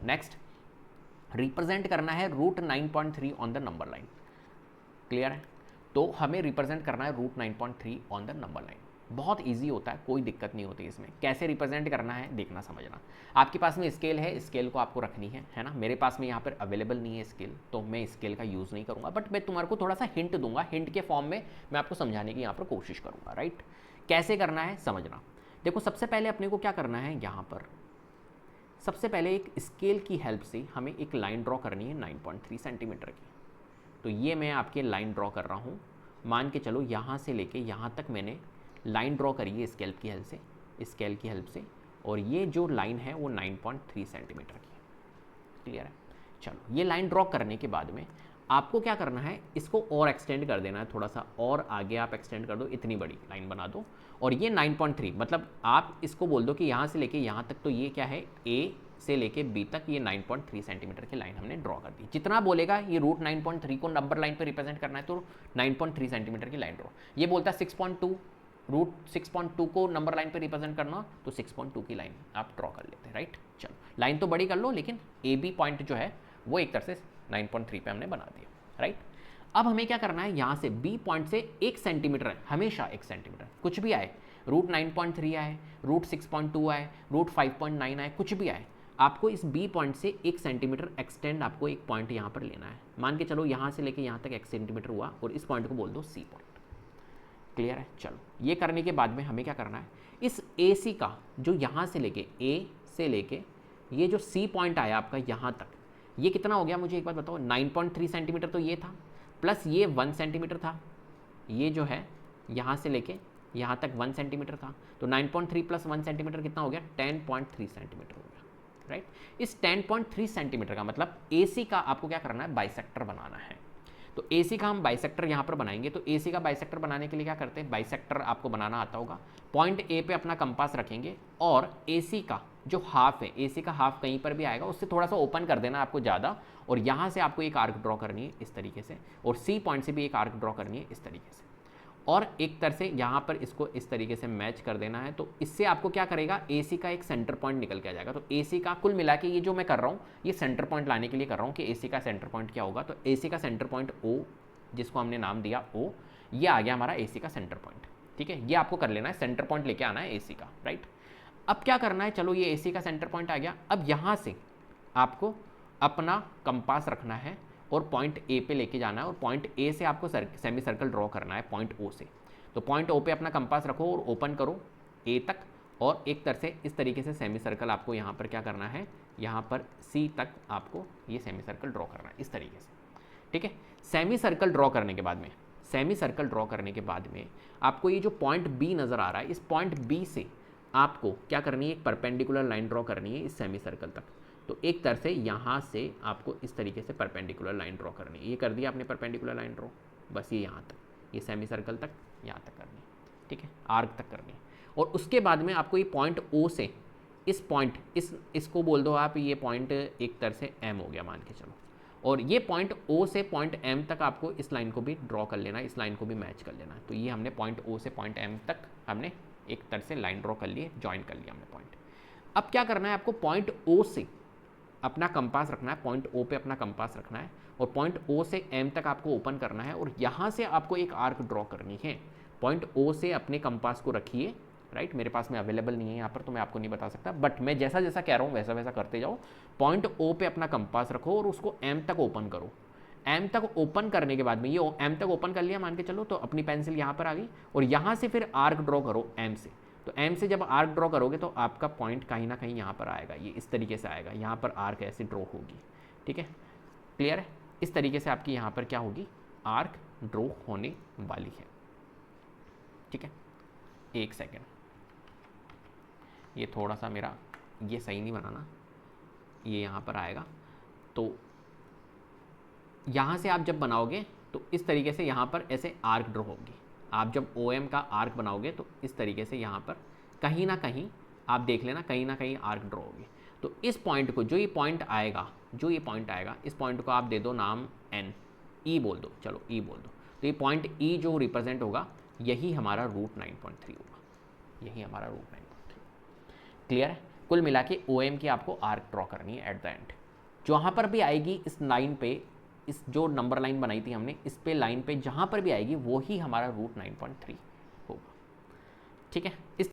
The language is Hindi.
नेक्स्ट रिप्रेजेंट करना है root 9.3 on the number line. Clear है? तो हमें रिप्रेजेंट करना है root 9.3 on the number line. बहुत इजी होता है, कोई दिक्कत नहीं होती इसमें। कैसे रिप्रेजेंट करना है देखना समझना। आपके पास में स्केल है, स्केल को आपको रखनी है ना। मेरे पास में यहाँ पर अवेलेबल नहीं है स्केल, तो मैं स्केल का यूज़ नहीं करूँगा, बट मैं तुम्हारे को थोड़ा सा हिंट दूंगा। हिंट के फॉर्म में मैं आपको समझाने की यहाँ पर कोशिश करूँगा। राइट, कैसे करना है समझना। देखो सबसे पहले अपने को क्या करना है, यहाँ पर सबसे पहले एक स्केल की हेल्प से हमें एक लाइन ड्रॉ करनी है 9.3 सेंटीमीटर की। तो ये मैं आपके लाइन ड्रॉ कर रहा हूँ। मान के चलो यहाँ से लेके यहाँ तक मैंने लाइन ड्रॉ करी है स्केल की हेल्प से, स्केल की हेल्प से, और ये जो लाइन है वो 9.3 सेंटीमीटर की है। क्लियर है? चलो ये लाइन ड्रॉ करने के बाद में आपको क्या करना है, इसको और एक्सटेंड कर देना है, थोड़ा सा और आगे आप एक्सटेंड कर दो, इतनी बड़ी लाइन बना दो। और ये 9.3 मतलब आप इसको बोल दो कि यहाँ से लेके यहाँ तक, तो ये क्या है, ए से लेके बी तक ये 9.3 सेंटीमीटर की लाइन हमने ड्रॉ कर दी। जितना बोलेगा ये रूट 9.3 को नंबर लाइन पे रिप्रेजेंट करना है, तो 9.3 सेंटीमीटर की लाइन ड्रॉ। ये बोलता है 6.2, रूट 6.2 को नंबर लाइन पे रिप्रेजेंट करना, तो 6.2 की लाइन आप ड्रॉ कर लेते हैं। राइट, चलो लाइन तो बड़ी कर लो, लेकिन ए बी पॉइंट जो है वो एक तरह से 9.3 पे हमने बना दिया। राइट, अब हमें क्या करना है, यहाँ से बी पॉइंट से 1 सेंटीमीटर है, हमेशा 1 सेंटीमीटर, कुछ भी आए, रूट 9.3 आए, रूट 6.2 आए, रूट 5.9 आए, कुछ भी आए, आपको इस बी पॉइंट से 1 सेंटीमीटर एक्सटेंड आपको एक पॉइंट यहाँ पर लेना है। मान के चलो यहाँ से लेके यहाँ तक 1 सेंटीमीटर हुआ, और इस पॉइंट को बोल दो सी पॉइंट। क्लियर है? चलो ये करने के बाद में हमें क्या करना है, इस ए सी का जो यहाँ से लेके ए से लेके ये जो सी पॉइंट आया आपका यहाँ तक, ये कितना हो गया मुझे एक बात बताओ। 9.3 सेंटीमीटर तो ये था, प्लस ये 1 सेंटीमीटर था, ये जो है यहाँ से लेके यहाँ तक 1 सेंटीमीटर था, तो 9.3 प्लस 1 सेंटीमीटर कितना हो गया, 10.3 सेंटीमीटर हो गया। राइट, इस 10.3 सेंटीमीटर का मतलब AC का आपको क्या करना है, बाइसेक्टर बनाना है। तो AC का हम बाइसेक्टर यहाँ पर बनाएंगे। तो AC का बाइसेक्टर बनाने के लिए क्या करते हैं, बाइसेक्टर आपको बनाना आता होगा। पॉइंट A पे अपना कंपास रखेंगे, और AC का जो हाफ है, AC का हाफ कहीं पर भी आएगा उससे थोड़ा सा ओपन कर देना आपको ज़्यादा, और यहाँ से आपको एक आर्क ड्रॉ करनी है इस तरीके से, और C पॉइंट से भी एक आर्क ड्रॉ करनी है इस तरीके से, और एक तरह से यहाँ पर इसको इस तरीके से मैच कर देना है। तो इससे आपको क्या करेगा, AC का एक सेंटर पॉइंट निकल के आ जाएगा। तो AC का कुल मिला के ये जो मैं कर रहा हूँ, ये सेंटर पॉइंट लाने के लिए कर रहा हूँ कि AC का सेंटर पॉइंट क्या होगा। तो AC का सेंटर पॉइंट O, जिसको हमने नाम दिया O, ये आ गया हमारा AC का सेंटर पॉइंट। ठीक है, ये आपको कर लेना है, सेंटर पॉइंट लेके आना है AC का। राइट, अब क्या करना है, चलो ये AC का सेंटर पॉइंट आ गया। अब यहाँ से आपको अपना कंपास रखना है और पॉइंट A पे लेके जाना है, और पॉइंट A से आपको सेमी सर्कल ड्रॉ करना है पॉइंट O से। तो पॉइंट O पे अपना कंपास रखो और ओपन करो A तक, और एक तरह से इस तरीके से सेमी सर्कल आपको यहाँ पर क्या करना है, यहाँ पर C तक आपको ये सेमी सर्कल ड्रॉ करना है इस तरीके से। ठीक है, सेमी सर्कल ड्रॉ करने के बाद में, सेमी सर्कल ड्रॉ करने के बाद में आपको ये जो पॉइंट B नज़र आ रहा है, इस पॉइंट B से आपको क्या करनी है, एक परपेंडिकुलर लाइन ड्रॉ करनी है इस सेमी सर्कल तक। तो एक तरह से यहाँ से आपको इस तरीके से परपेंडिकुलर लाइन ड्रॉ करनी है। ये कर दिया आपने परपेंडिकुलर लाइन ड्रॉ, बस ये यहाँ तक, ये सेमी सर्कल तक यहाँ तक करनी है। ठीक है, आर्क तक करनी है। और उसके बाद में आपको ये पॉइंट O से इस पॉइंट इसको बोल दो आप, ये पॉइंट एक तरह से M हो गया मान के चलो, और ये पॉइंट O से पॉइंट M तक आपको इस लाइन को भी ड्रॉ कर लेना है, इस लाइन को भी मैच कर लेना है। तो ये हमने पॉइंट O से पॉइंट M तक हमने एक तरह से लाइन ड्रॉ कर ली, ज्वाइन कर लिया हमने पॉइंट। अब क्या करना है, आपको पॉइंट O से अपना कंपास रखना है, पॉइंट O पे अपना कंपास रखना है, और पॉइंट O से M तक आपको ओपन करना है, और यहाँ से आपको एक आर्क ड्रॉ करनी है। पॉइंट O से अपने कंपास को रखिए। राइट, मेरे पास में अवेलेबल नहीं है यहाँ पर, तो मैं आपको नहीं बता सकता, बट मैं जैसा जैसा कह रहा हूँ वैसा वैसा करते जाओ। पॉइंट O पे अपना कंपास रखो और उसको M तक ओपन करो। M तक ओपन करने के बाद में, ये M तक ओपन कर लिया मान के चलो, तो अपनी पेंसिल यहाँ पर आ गई, और यहाँ से फिर आर्क ड्रॉ करो M से। तो M से जब आर्क ड्रॉ करोगे तो आपका पॉइंट कहीं ना कहीं यहाँ पर आएगा, ये इस तरीके से आएगा, यहाँ पर आर्क ऐसे ड्रॉ होगी। ठीक है, क्लियर है? इस तरीके से आपकी यहाँ पर क्या होगी, आर्क ड्रॉ होने वाली है। ठीक है, एक सेकेंड, ये थोड़ा सा मेरा ये सही नहीं बनाना, ये यहाँ पर आएगा। तो यहाँ से आप जब बनाओगे तो इस तरीके से यहाँ पर ऐसे आर्क ड्रॉ होगी। आप जब OM का आर्क बनाओगे तो इस तरीके से यहाँ पर कहीं ना कहीं आप देख लेना, कहीं ना कहीं आर्क ड्रॉ होगी। तो इस पॉइंट को, जो ये पॉइंट आएगा, इस पॉइंट को आप दे दो नाम N, E बोल दो, चलो E बोल दो। तो ये पॉइंट E जो रिप्रेजेंट होगा, यही हमारा रूट 9.3 होगा, यही हमारा रूट 9.3। क्लियर है? कुल मिला के OM की आपको आर्क ड्रॉ करनी है एट द एंड। जहाँ पर भी आएगी इस लाइन पे, इस जो नंबर लाइन बनाई थी हमने, इस पे लाइन पे जहाँ पर भी आएगी वो ही हमारा रूट 9.3 होगा। ठीक है, इस